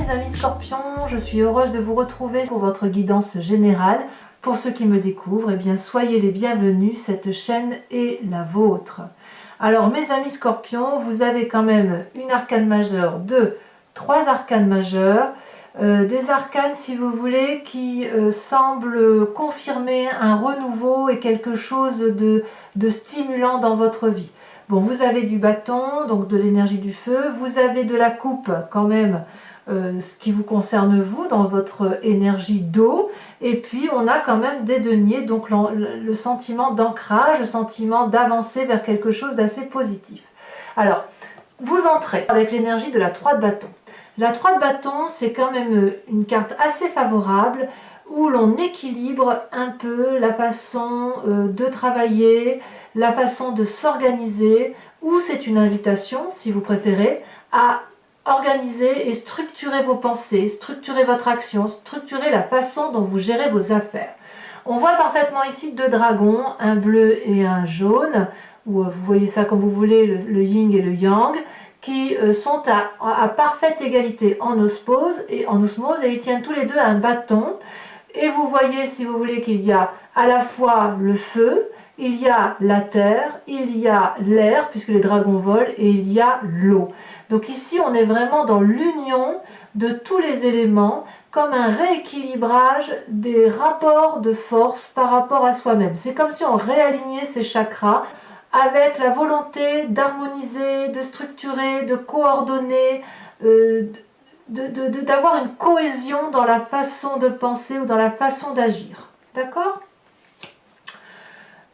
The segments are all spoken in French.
mes amis scorpions, je suis heureuse de vous retrouver pour votre guidance générale. Pour ceux qui me découvrent, eh bien soyez les bienvenus, cette chaîne est la vôtre. Alors mes amis scorpions, vous avez quand même une arcane majeure, trois arcanes majeures, des arcanes si vous voulez qui semblent confirmer un renouveau et quelque chose de stimulant dans votre vie. Bon, vous avez du bâton, donc de l'énergie du feu, vous avez de la coupe quand même, ce qui vous concerne vous, dans votre énergie d'eau, et puis on a quand même des deniers, donc le sentiment d'ancrage, le sentiment d'avancer vers quelque chose d'assez positif. Alors, vous entrez avec l'énergie de la 3 de bâton. La 3 de bâton, c'est quand même une carte assez favorable, où l'on équilibre un peu la façon de travailler, la façon de s'organiser, ou c'est une invitation, si vous préférez, à organiser et structurer vos pensées, structurer votre action, structurer la façon dont vous gérez vos affaires. On voit parfaitement ici deux dragons, un bleu et un jaune, ou vous voyez ça comme vous voulez, le yin et le yang, qui sont à parfaite égalité en osmose, et ils tiennent tous les deux un bâton. Et vous voyez, si vous voulez, qu'il y a à la fois le feu, il y a la terre, il y a l'air, puisque les dragons volent, et il y a l'eau. Donc ici, on est vraiment dans l'union de tous les éléments, comme un rééquilibrage des rapports de force par rapport à soi-même. C'est comme si on réalignait ces chakras avec la volonté d'harmoniser, de structurer, de coordonner, d'avoir une cohésion dans la façon de penser ou dans la façon d'agir. D'accord ?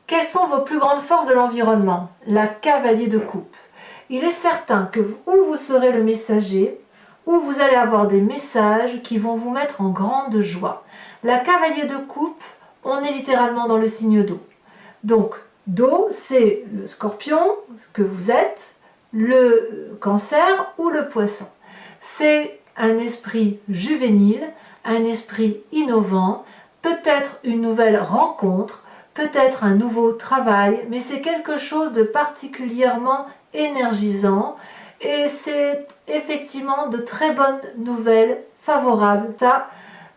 Quelles sont vos plus grandes forces de l'environnement? La cavalier de coupe. Il est certain que ou vous serez le messager, ou vous allez avoir des messages qui vont vous mettre en grande joie. La cavalier de coupe, on est littéralement dans le signe d'eau. Donc, d'eau, c'est le scorpion que vous êtes, le cancer ou le poisson. C'est un esprit juvénile, un esprit innovant, peut-être une nouvelle rencontre, peut-être un nouveau travail, mais c'est quelque chose de particulièrement énergisant et c'est effectivement de très bonnes nouvelles favorables. Ça,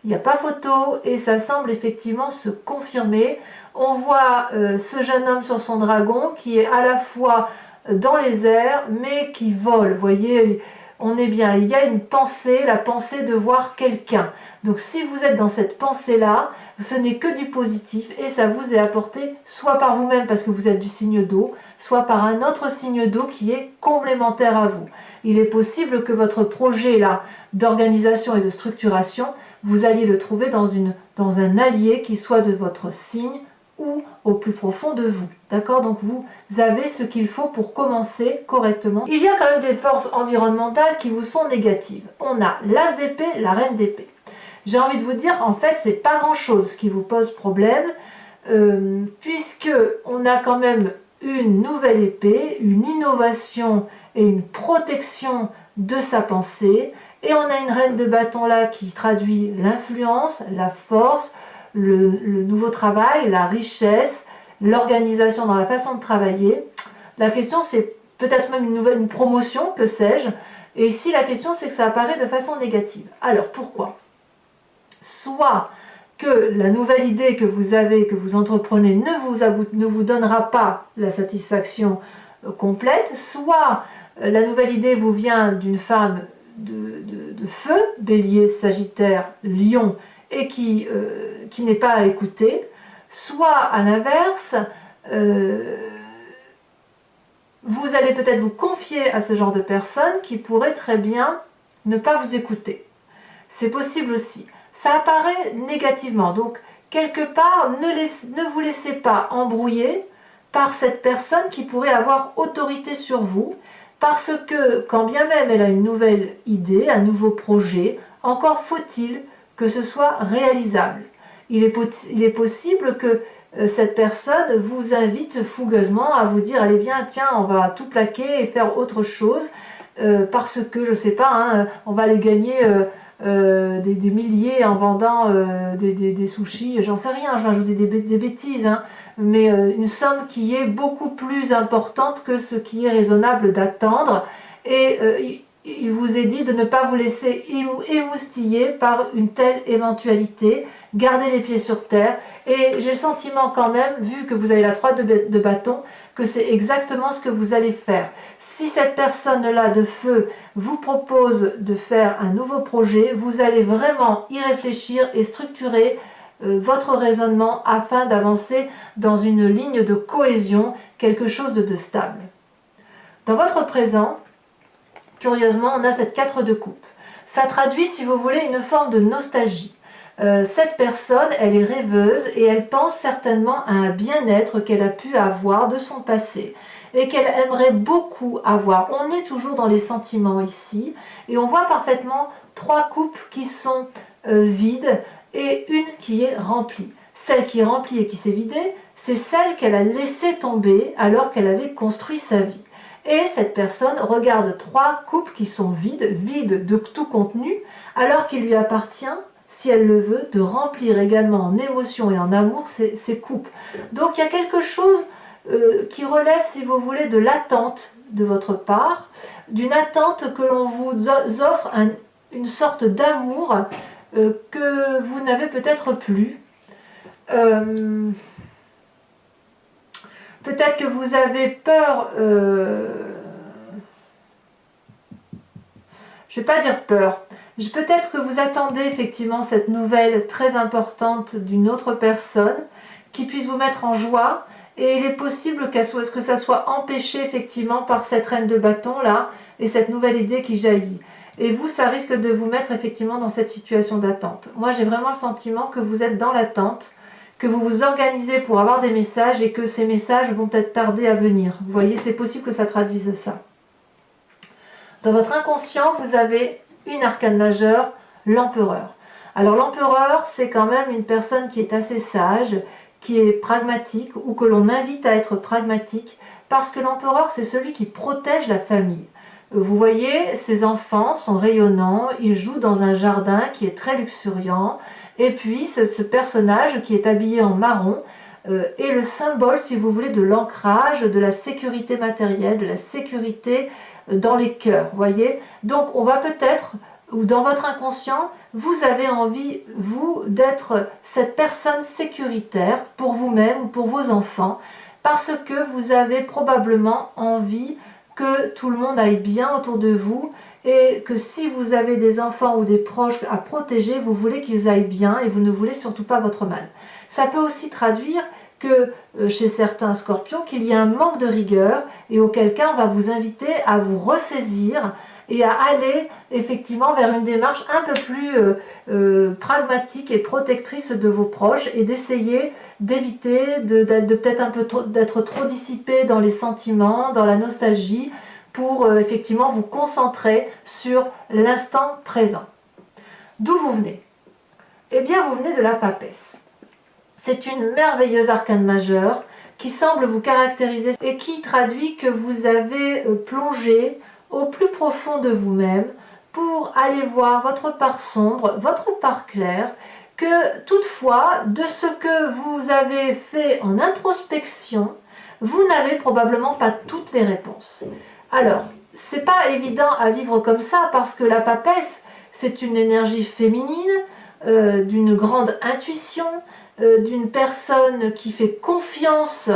il n'y a pas photo et ça semble effectivement se confirmer. On voit ce jeune homme sur son dragon qui est à la fois dans les airs mais qui vole. Vous voyez, on est bien, il y a une pensée, la pensée de voir quelqu'un. Donc si vous êtes dans cette pensée-là, ce n'est que du positif et ça vous est apporté soit par vous-même parce que vous êtes du signe d'eau, soit par un autre signe d'eau qui est complémentaire à vous. Il est possible que votre projet là d'organisation et de structuration, vous alliez le trouver dans un allié qui soit de votre signe ou au plus profond de vous. D'accord? Donc vous avez ce qu'il faut pour commencer correctement. Il y a quand même des forces environnementales qui vous sont négatives. On a l'as d'épée, la reine d'épée. J'ai envie de vous dire, en fait, c'est pas grand-chose qui vous pose problème, puisque on a quand même une nouvelle épée, une innovation et une protection de sa pensée, et on a une reine de bâton là qui traduit l'influence, la force, le nouveau travail, la richesse, l'organisation dans la façon de travailler. La question c'est peut-être même une promotion, que sais-je, et ici la question c'est que ça apparaît de façon négative. Alors pourquoi? Soit que la nouvelle idée que vous avez, que vous entreprenez, ne vous donnera pas la satisfaction complète, soit la nouvelle idée vous vient d'une femme de feu, bélier, sagittaire, lion, et qui n'est pas à écouter, soit à l'inverse, vous allez peut-être vous confier à ce genre de personne qui pourrait très bien ne pas vous écouter. C'est possible aussi. Ça apparaît négativement, donc quelque part, ne vous laissez pas embrouiller par cette personne qui pourrait avoir autorité sur vous, parce que quand bien même elle a une nouvelle idée, un nouveau projet, encore faut-il que ce soit réalisable. Il est possible que cette personne vous invite fougueusement à vous dire « Allez viens, tiens, on va tout plaquer et faire autre chose parce que, je sais pas, hein, on va aller gagner des milliers en vendant des sushis, j'en sais rien, je vais ajouter des bêtises, hein, mais une somme qui est beaucoup plus importante que ce qui est raisonnable d'attendre. Et il vous est dit de ne pas vous laisser émoustiller par une telle éventualité. Gardez les pieds sur terre. Et j'ai le sentiment quand même, vu que vous avez la 3 de bâton, que c'est exactement ce que vous allez faire. Si cette personne-là de feu vous propose de faire un nouveau projet, vous allez vraiment y réfléchir et structurer votre raisonnement afin d'avancer dans une ligne de cohésion, quelque chose de stable. Dans votre présent, curieusement, on a cette 4 de coupe. Ça traduit, si vous voulez, une forme de nostalgie. Cette personne, elle est rêveuse et elle pense certainement à un bien-être qu'elle a pu avoir de son passé et qu'elle aimerait beaucoup avoir. On est toujours dans les sentiments ici et on voit parfaitement 3 coupes qui sont vides et une qui est remplie. Celle qui est remplie et qui s'est vidée, c'est celle qu'elle a laissée tomber alors qu'elle avait construit sa vie. Et cette personne regarde 3 coupes qui sont vides de tout contenu, alors qu'il lui appartient, si elle le veut, de remplir également en émotion et en amour ces coupes. Donc il y a quelque chose qui relève, si vous voulez, de l'attente de votre part, d'une attente que l'on vous offre une sorte d'amour que vous n'avez peut-être plus. Peut-être que vous avez peur, je ne vais pas dire peur, peut-être que vous attendez effectivement cette nouvelle très importante d'une autre personne qui puisse vous mettre en joie, et il est possible que ça soit empêché effectivement par cette reine de bâton là, et cette nouvelle idée qui jaillit. Et vous, ça risque de vous mettre effectivement dans cette situation d'attente. Moi, j'ai vraiment le sentiment que vous êtes dans l'attente, que vous vous organisez pour avoir des messages et que ces messages vont peut-être tarder à venir. Vous voyez, c'est possible que ça traduise ça. Dans votre inconscient, vous avez une arcane majeure, l'empereur. Alors l'empereur, c'est quand même une personne qui est assez sage, qui est pragmatique ou que l'on invite à être pragmatique parce que l'empereur, c'est celui qui protège la famille. Vous voyez, ces enfants sont rayonnants, ils jouent dans un jardin qui est très luxuriant. Et puis ce personnage qui est habillé en marron est le symbole, si vous voulez, de l'ancrage, de la sécurité matérielle, de la sécurité dans les cœurs, voyez. Donc on va peut-être, ou dans votre inconscient, vous avez envie, vous, d'être cette personne sécuritaire pour vous-même ou pour vos enfants, parce que vous avez probablement envie que tout le monde aille bien autour de vous, et que si vous avez des enfants ou des proches à protéger, vous voulez qu'ils aillent bien et vous ne voulez surtout pas votre mal. Ça peut aussi traduire que chez certains scorpions, qu'il y a un manque de rigueur et auquel cas on va vous inviter à vous ressaisir et à aller effectivement vers une démarche un peu plus pragmatique et protectrice de vos proches et d'essayer d'éviter de peut-être un peu d'être trop dissipé dans les sentiments, dans la nostalgie, pour effectivement vous concentrer sur l'instant présent. D'où vous venez? Eh bien, vous venez de la papesse. C'est une merveilleuse arcane majeure qui semble vous caractériser et qui traduit que vous avez plongé au plus profond de vous-même pour aller voir votre part sombre, votre part claire, que toutefois, de ce que vous avez fait en introspection, vous n'avez probablement pas toutes les réponses. Alors, c'est pas évident à vivre comme ça parce que la papesse, c'est une énergie féminine, d'une grande intuition, d'une personne qui fait confiance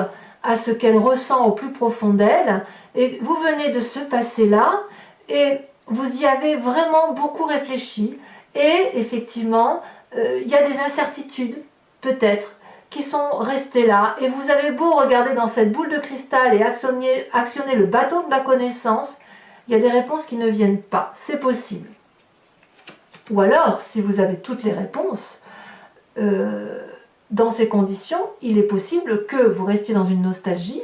à ce qu'elle ressent au plus profond d'elle. Et vous venez de ce passé-là et vous y avez vraiment beaucoup réfléchi. Et effectivement, il y a des incertitudes, peut-être, qui sont restés là, et vous avez beau regarder dans cette boule de cristal et actionner le bâton de la connaissance, il y a des réponses qui ne viennent pas, c'est possible. Ou alors, si vous avez toutes les réponses, dans ces conditions, il est possible que vous restiez dans une nostalgie,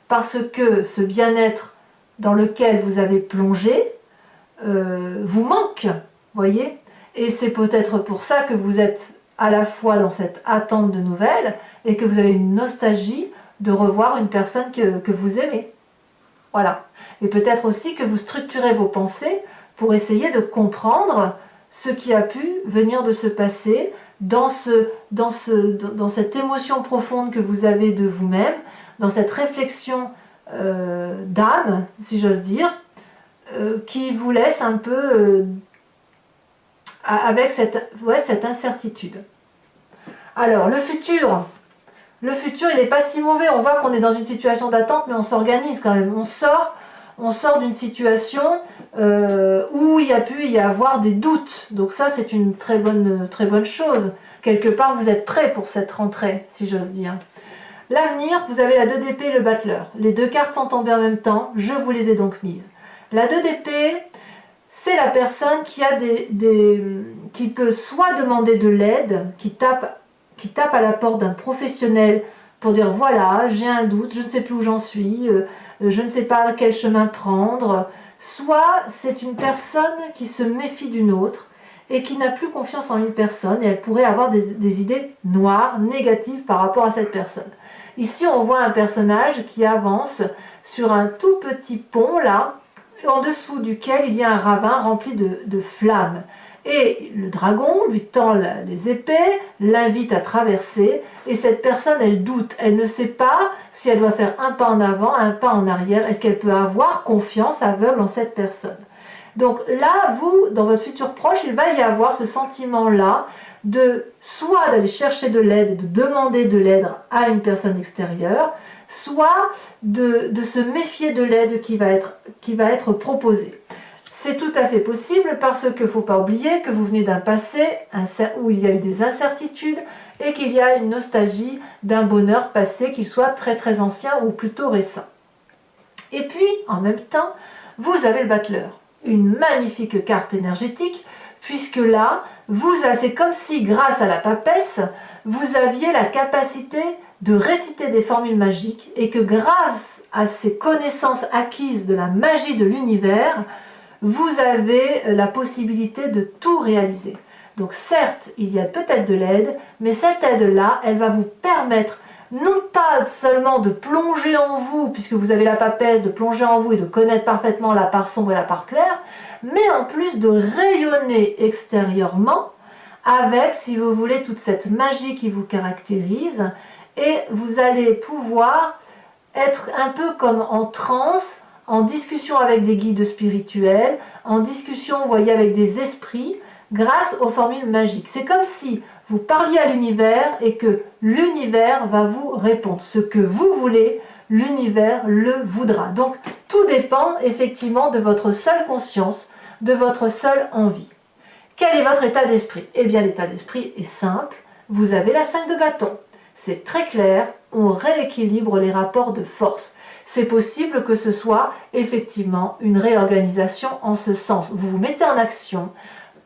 parce que ce bien-être dans lequel vous avez plongé vous manque, voyez, et c'est peut-être pour ça que vous êtes à la fois dans cette attente de nouvelles et que vous avez une nostalgie de revoir une personne que vous aimez. Voilà. Et peut-être aussi que vous structurez vos pensées pour essayer de comprendre ce qui a pu venir de se passer dans cette émotion profonde que vous avez de vous-même, dans cette réflexion d'âme, si j'ose dire, qui vous laisse un peu avec cette incertitude. Alors, le futur, il n'est pas si mauvais. On voit qu'on est dans une situation d'attente, mais on s'organise quand même. On sort d'une situation où il y a pu y avoir des doutes. Donc ça, c'est une très bonne chose. Quelque part, vous êtes prêt pour cette rentrée, si j'ose dire. L'avenir, vous avez la 2 d'épée et le battleur. Les 2 cartes sont tombées en même temps, je vous les ai donc mises. La 2 d'épée, c'est la personne qui peut soit demander de l'aide, qui tape à la porte d'un professionnel pour dire voilà, j'ai un doute, je ne sais plus où j'en suis, je ne sais pas quel chemin prendre. Soit c'est une personne qui se méfie d'une autre et qui n'a plus confiance en une personne et elle pourrait avoir des idées noires, négatives par rapport à cette personne. Ici, on voit un personnage qui avance sur un tout petit pont là, en dessous duquel il y a un ravin rempli de flammes. Et le dragon lui tend les épées, l'invite à traverser, et cette personne, elle doute, elle ne sait pas si elle doit faire un pas en avant, un pas en arrière, est-ce qu'elle peut avoir confiance aveugle en cette personne. Donc là, vous, dans votre futur proche, il va y avoir ce sentiment-là de soit d'aller chercher de l'aide et de demander de l'aide à une personne extérieure, soit de se méfier de l'aide qui va être proposée. C'est tout à fait possible parce qu'il ne faut pas oublier que vous venez d'un passé où il y a eu des incertitudes et qu'il y a une nostalgie d'un bonheur passé, qu'il soit très très ancien ou plutôt récent. Et puis, en même temps, vous avez le battleur, une magnifique carte énergétique, puisque là, c'est comme si, grâce à la papesse, vous aviez la capacité de réciter des formules magiques et que grâce à ces connaissances acquises de la magie de l'univers, vous avez la possibilité de tout réaliser. Donc certes, il y a peut-être de l'aide, mais cette aide-là, elle va vous permettre non pas seulement de plonger en vous, puisque vous avez la papesse, de plonger en vous et de connaître parfaitement la part sombre et la part claire, mais en plus de rayonner extérieurement avec, si vous voulez, toute cette magie qui vous caractérise, et vous allez pouvoir être un peu comme en transe, en discussion avec des guides spirituels, en discussion, vous voyez, avec des esprits, grâce aux formules magiques. C'est comme si vous parliez à l'univers et que l'univers va vous répondre. Ce que vous voulez, l'univers le voudra. Donc, tout dépend effectivement de votre seule conscience, de votre seule envie. Quel est votre état d'esprit? Eh bien, l'état d'esprit est simple. Vous avez la 5 de bâton. C'est très clair, on rééquilibre les rapports de force. C'est possible que ce soit effectivement une réorganisation en ce sens. Vous vous mettez en action,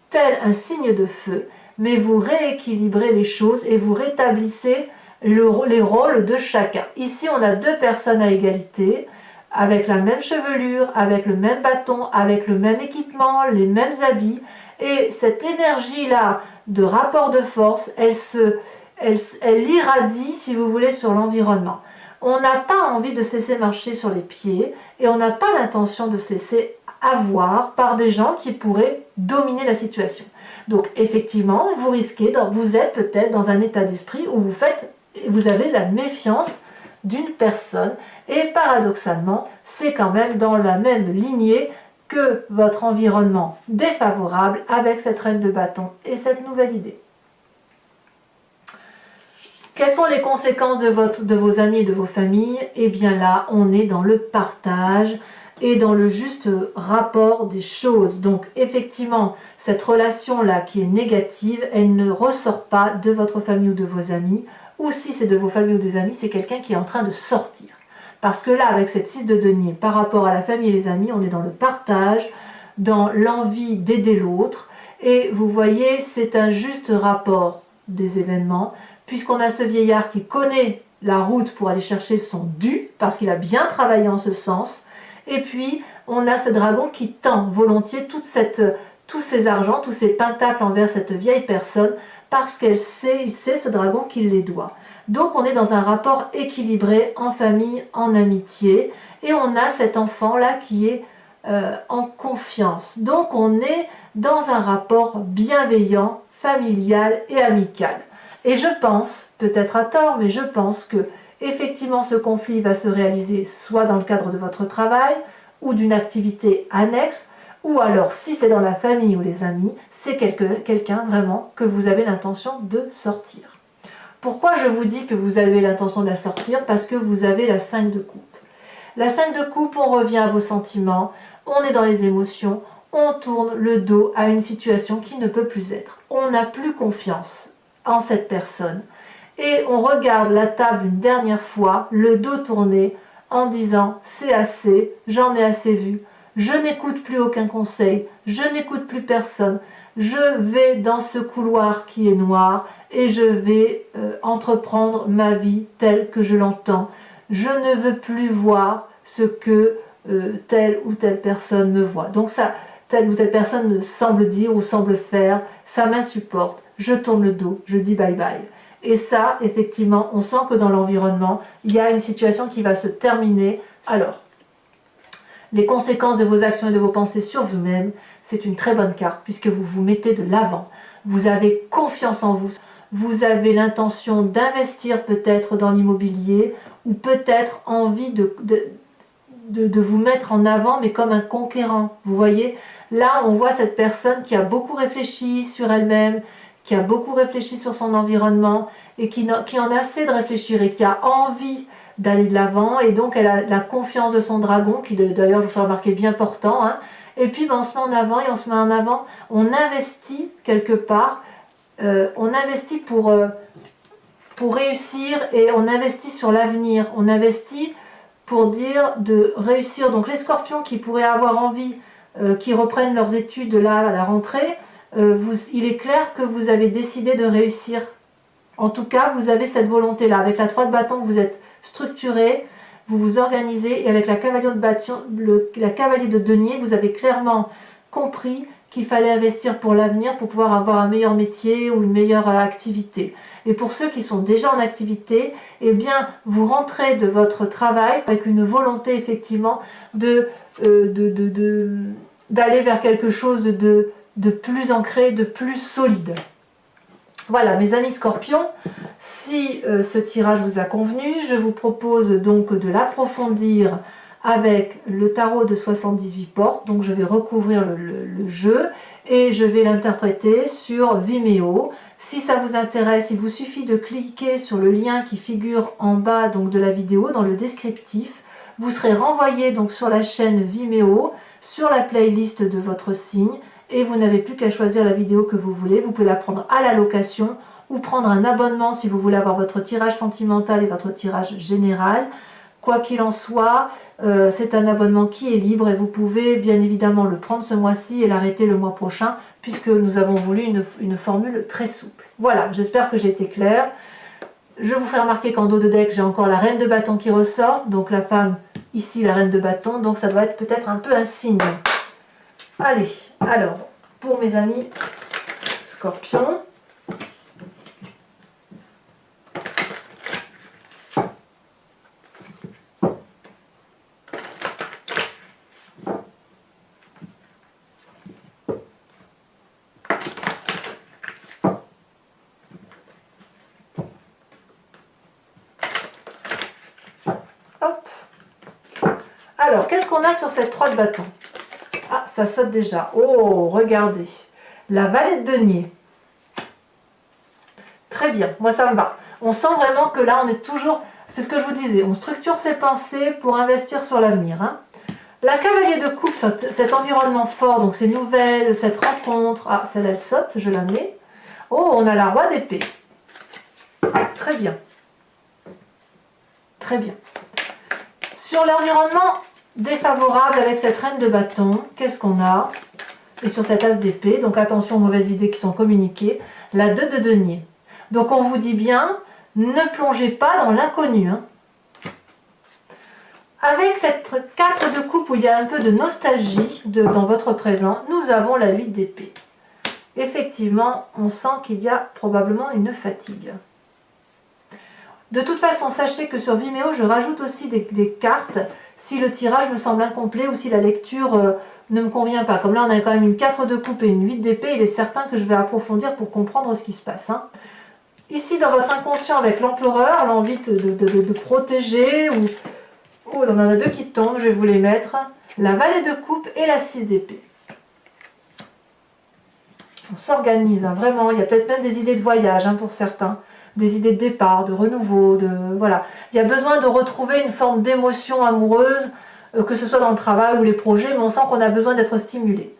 tel un signe de feu, mais vous rééquilibrez les choses et vous rétablissez les rôles de chacun. Ici, on a 2 personnes à égalité, avec la même chevelure, avec le même bâton, avec le même équipement, les mêmes habits, et cette énergie-là de rapport de force, elle irradie, si vous voulez, sur l'environnement. On n'a pas envie de se laisser marcher sur les pieds et on n'a pas l'intention de se laisser avoir par des gens qui pourraient dominer la situation. Donc effectivement, vous êtes peut-être dans un état d'esprit où vous avez la méfiance d'une personne et paradoxalement, c'est quand même dans la même lignée que votre environnement défavorable avec cette reine de bâton et cette nouvelle idée. Quelles sont les conséquences de vos amis et de vos familles? Eh bien là, on est dans le partage et dans le juste rapport des choses. Donc effectivement, cette relation-là qui est négative, elle ne ressort pas de votre famille ou de vos amis. Ou si c'est de vos familles ou des amis, c'est quelqu'un qui est en train de sortir. Parce que là, avec cette 6 de denier, par rapport à la famille et les amis, on est dans le partage, dans l'envie d'aider l'autre. Et vous voyez, c'est un juste rapport des événements, puisqu'on a ce vieillard qui connaît la route pour aller chercher son dû, parce qu'il a bien travaillé en ce sens, et puis on a ce dragon qui tend volontiers tous ces argents, tous ces pentacles envers cette vieille personne, parce il sait ce dragon qu'il les doit. Donc on est dans un rapport équilibré en famille, en amitié, et on a cet enfant-là qui est en confiance. Donc on est dans un rapport bienveillant, familial et amical. Et je pense, peut-être à tort, mais je pense que effectivement ce conflit va se réaliser soit dans le cadre de votre travail, ou d'une activité annexe, ou alors si c'est dans la famille ou les amis, c'est quelqu'un vraiment que vous avez l'intention de sortir. Pourquoi je vous dis que vous avez l'intention de la sortir? Parce que vous avez la 5 de coupe. La 5 de coupe, on revient à vos sentiments, on est dans les émotions, on tourne le dos à une situation qui ne peut plus être. On n'a plus confiance en cette personne. Et on regarde la table une dernière fois, le dos tourné, en disant « c'est assez, j'en ai assez vu, je n'écoute plus aucun conseil, je n'écoute plus personne, je vais dans ce couloir qui est noir et je vais entreprendre ma vie telle que je l'entends. Je ne veux plus voir ce que telle ou telle personne me voit. Donc ça, telle ou telle personne me semble dire ou semble faire, ça m'insupporte, je tourne le dos, je dis bye bye. » Et ça, effectivement, on sent que dans l'environnement, il y a une situation qui va se terminer. Alors, les conséquences de vos actions et de vos pensées sur vous-même, c'est une très bonne carte puisque vous vous mettez de l'avant. Vous avez confiance en vous. Vous avez l'intention d'investir peut-être dans l'immobilier ou peut-être envie de vous mettre en avant, mais comme un conquérant. Vous voyez, là, on voit cette personne qui a beaucoup réfléchi sur elle-même, qui a beaucoup réfléchi sur son environnement et qui en a assez de réfléchir et qui a envie d'aller de l'avant, et donc elle a la confiance de son dragon, qui d'ailleurs je vous fais remarquer bien portant, hein. Et puis on se met en avant et on se met en avant, on investit quelque part, on investit pour réussir et on investit sur l'avenir, on investit pour dire de réussir. Donc les scorpions qui pourraient avoir envie, qui reprennent leurs études là à la rentrée, il est clair que vous avez décidé de réussir. En tout cas, vous avez cette volonté-là. Avec la 3 de bâton, vous êtes structuré, vous vous organisez, et avec la cavalier de bâton, la cavalier de denier, vous avez clairement compris qu'il fallait investir pour l'avenir, pour pouvoir avoir un meilleur métier ou une meilleure activité. Et pour ceux qui sont déjà en activité, eh bien, vous rentrez de votre travail avec une volonté effectivement d'aller vers quelque chose de plus ancré, de plus solide. Voilà, mes amis scorpions, si ce tirage vous a convenu, je vous propose donc de l'approfondir avec le tarot de 78 portes. Donc je vais recouvrir le jeu et je vais l'interpréter sur Vimeo. Si ça vous intéresse, il vous suffit de cliquer sur le lien qui figure en bas donc, de la vidéo, dans le descriptif. Vous serez renvoyé donc sur la chaîne Vimeo, sur la playlist de votre signe, et vous n'avez plus qu'à choisir la vidéo que vous voulez. Vous pouvez la prendre à la location ou prendre un abonnement si vous voulez avoir votre tirage sentimental et votre tirage général. Quoi qu'il en soit, c'est un abonnement qui est libre et vous pouvez bien évidemment le prendre ce mois-ci et l'arrêter le mois prochain puisque nous avons voulu une formule très souple. Voilà, j'espère que j'ai été claire. Je vous ferai remarquer qu'en dos de deck, j'ai encore la reine de bâton qui ressort. Donc la femme, ici la reine de bâton, donc ça doit être peut-être un peu un signe. Allez, alors, pour mes amis scorpions, hop. Alors, qu'est-ce qu'on a sur cette 3 de bâton? Ah, ça saute déjà. Oh, regardez. La vallée de denier. Très bien, moi ça me va. On sent vraiment que là, on est toujours... C'est ce que je vous disais, on structure ses pensées pour investir sur l'avenir. Hein. La cavalier de coupe, cet environnement fort, donc ces nouvelles, cette rencontre... Ah, celle-là, elle saute, je la mets. Oh, on a la roi d'épée. Très bien. Très bien. Sur l'environnement... défavorable avec cette reine de bâton, qu'est-ce qu'on a? Et sur cette as d'épée, donc attention aux mauvaises idées qui sont communiquées, la 2 de denier. Donc on vous dit bien, ne plongez pas dans l'inconnu. Hein. Avec cette 4 de coupe où il y a un peu de nostalgie dans votre présent, nous avons la 8 d'épée. Effectivement, on sent qu'il y a probablement une fatigue. De toute façon, sachez que sur Vimeo, je rajoute aussi des cartes si le tirage me semble incomplet ou si la lecture ne me convient pas. Comme là, on a quand même une 4 de coupe et une 8 d'épée, il est certain que je vais approfondir pour comprendre ce qui se passe. Hein. Ici, dans votre inconscient, avec l'empereur, l'envie de protéger, ou... Oh, on en a 2 qui tombent, je vais vous les mettre. la Vallée de coupe et la 6 d'épée. On s'organise, hein, vraiment. Il y a peut-être même des idées de voyage, hein, pour certains. Des idées de départ, de renouveau, voilà. Il y a besoin de retrouver une forme d'émotion amoureuse, que ce soit dans le travail ou les projets, mais on sent qu'on a besoin d'être stimulé.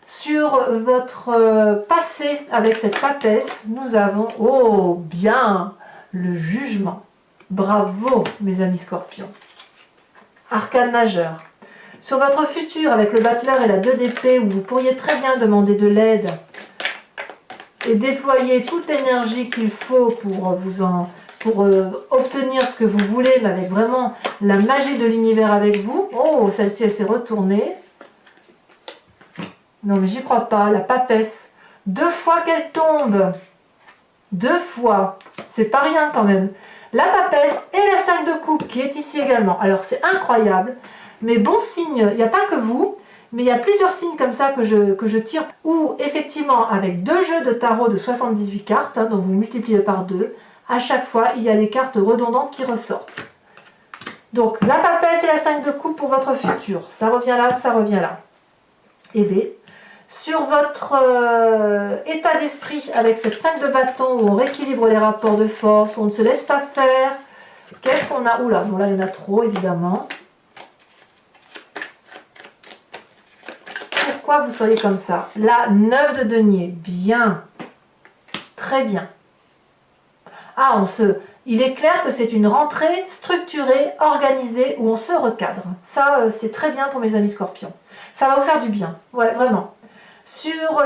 Sur votre passé avec cette papesse, nous avons, oh bien, le jugement. Bravo mes amis scorpions. Arcane majeur. Sur votre futur avec le battleur et la 2 d'épée, où vous pourriez très bien demander de l'aide et déployer toute l'énergie qu'il faut pour obtenir ce que vous voulez, mais avec vraiment la magie de l'univers avec vous. Oh, celle-ci, elle s'est retournée. Non, mais j'y crois pas. La papesse. 2 fois qu'elle tombe. 2 fois. C'est pas rien quand même. La papesse et la 5 de coupe qui est ici également. Alors, c'est incroyable. Mais bon signe, il n'y a pas que vous, mais il y a plusieurs signes comme ça que je tire, où effectivement, avec 2 jeux de tarot de 78 cartes, hein, dont vous multipliez par 2, à chaque fois, il y a des cartes redondantes qui ressortent. Donc, la papesse et la 5 de coupe pour votre futur. Ça revient là, ça revient là. Et B, sur votre état d'esprit, avec cette 5 de bâton, où on rééquilibre les rapports de force, où on ne se laisse pas faire, qu'est-ce qu'on a? Oula, bon là, il y en a trop, évidemment. Pourquoi vous seriez comme ça? La 9 de denier, bien, très bien. Ah, il est clair que c'est une rentrée structurée, organisée, où on se recadre. Ça, c'est très bien pour mes amis scorpions. Ça va vous faire du bien, ouais, vraiment. Sur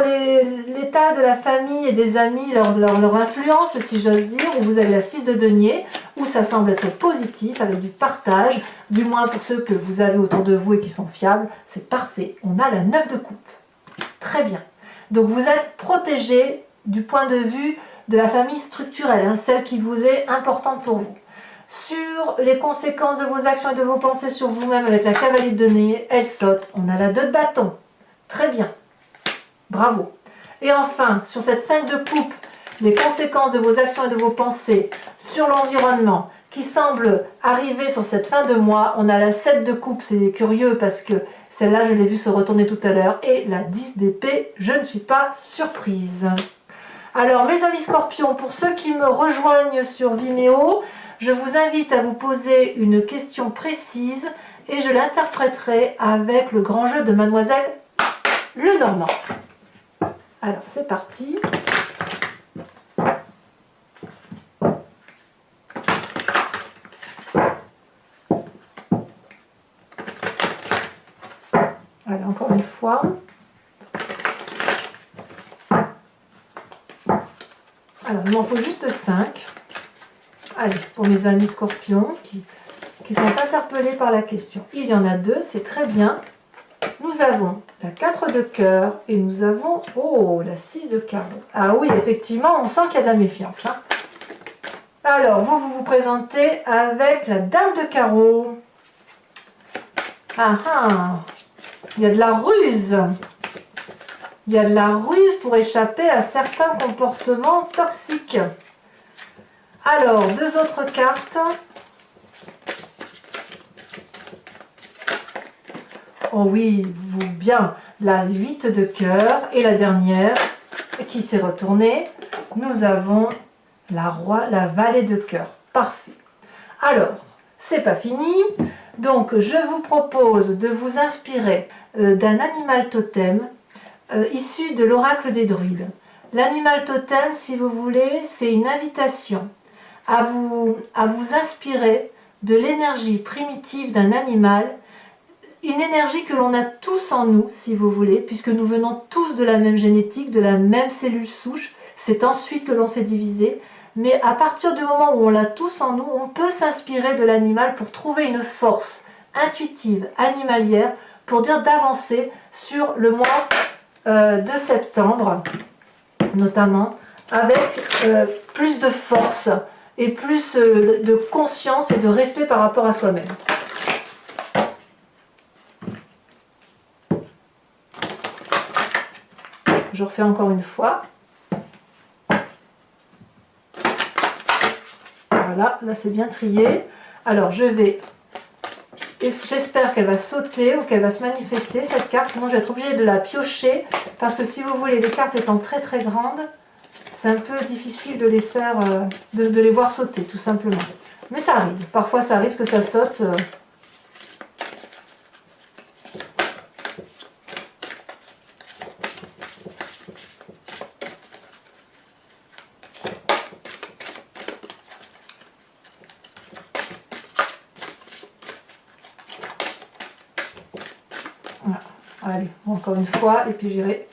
l'état de la famille et des amis, leur influence, si j'ose dire, où vous avez la 6 de denier, où ça semble être positif, avec du partage, du moins pour ceux que vous avez autour de vous et qui sont fiables, c'est parfait. On a la 9 de coupe. Très bien. Donc vous êtes protégé du point de vue de la famille structurelle, hein, celle qui vous est importante pour vous. Sur les conséquences de vos actions et de vos pensées sur vous-même avec la cavalier de denier, elle saute. On a la 2 de bâton. Très bien. Bravo. Et enfin, sur cette 5 de coupe, les conséquences de vos actions et de vos pensées sur l'environnement qui semble arriver sur cette fin de mois, on a la 7 de coupe, c'est curieux parce que celle-là, je l'ai vue se retourner tout à l'heure, et la 10 d'épée, je ne suis pas surprise. Alors, mes amis scorpions, pour ceux qui me rejoignent sur Vimeo, je vous invite à vous poser une question précise et je l'interpréterai avec le grand jeu de Mademoiselle Lenormand. Alors, c'est parti. Allez, encore une fois. Alors, il m'en faut juste 5. Allez, pour mes amis scorpions qui sont interpellés par la question. Il y en a 2, c'est très bien. Nous avons la 4 de cœur et nous avons, oh, la 6 de carreau. Ah oui, effectivement, on sent qu'il y a de la méfiance, hein. Alors, vous présentez avec la dame de carreau. Ah ah, il y a de la ruse. Il y a de la ruse pour échapper à certains comportements toxiques. Alors, 2 autres cartes. Oh oui, bien, la 8 de cœur et la dernière qui s'est retournée. Nous avons la vallée de cœur. Parfait. Alors, c'est pas fini. Donc, je vous propose de vous inspirer d'un animal totem issu de l'oracle des druides. L'animal totem, si vous voulez, c'est une invitation à vous inspirer de l'énergie primitive d'un animal, une énergie que l'on a tous en nous, si vous voulez, puisque nous venons tous de la même génétique, de la même cellule souche. C'est ensuite que l'on s'est divisé. Mais à partir du moment où on l'a tous en nous, on peut s'inspirer de l'animal pour trouver une force intuitive, animalière, pour dire d'avancer sur le mois de septembre, notamment, avec plus de force et plus de conscience et de respect par rapport à soi-même. Je refais encore une fois. Voilà, là c'est bien trié. Alors je vais Et j'espère qu'elle va sauter ou qu'elle va se manifester cette carte, sinon je vais être obligée de la piocher parce que si vous voulez, les cartes étant très très grandes, c'est un peu difficile de les faire, de les voir sauter tout simplement. Mais ça arrive, parfois ça arrive que ça saute. Voilà. Allez, encore une fois, et puis j'irai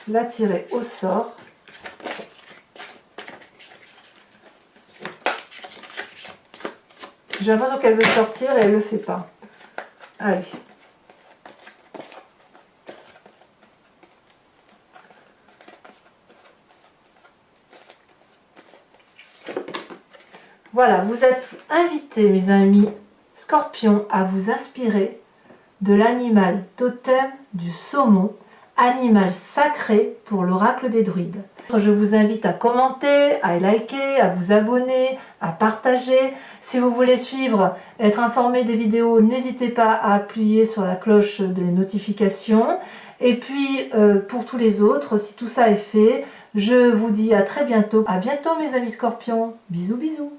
la tirer au sort. J'ai l'impression qu'elle veut sortir et elle ne le fait pas. Allez. Voilà, vous êtes invités, mes amis scorpions, à vous inspirer de l'animal totem du saumon, animal sacré pour l'oracle des druides. Je vous invite à commenter, à liker, à vous abonner, à partager. Si vous voulez suivre, être informé des vidéos, n'hésitez pas à appuyer sur la cloche des notifications. Et puis, pour tous les autres, si tout ça est fait, je vous dis à très bientôt. À bientôt mes amis scorpions. Bisous bisous.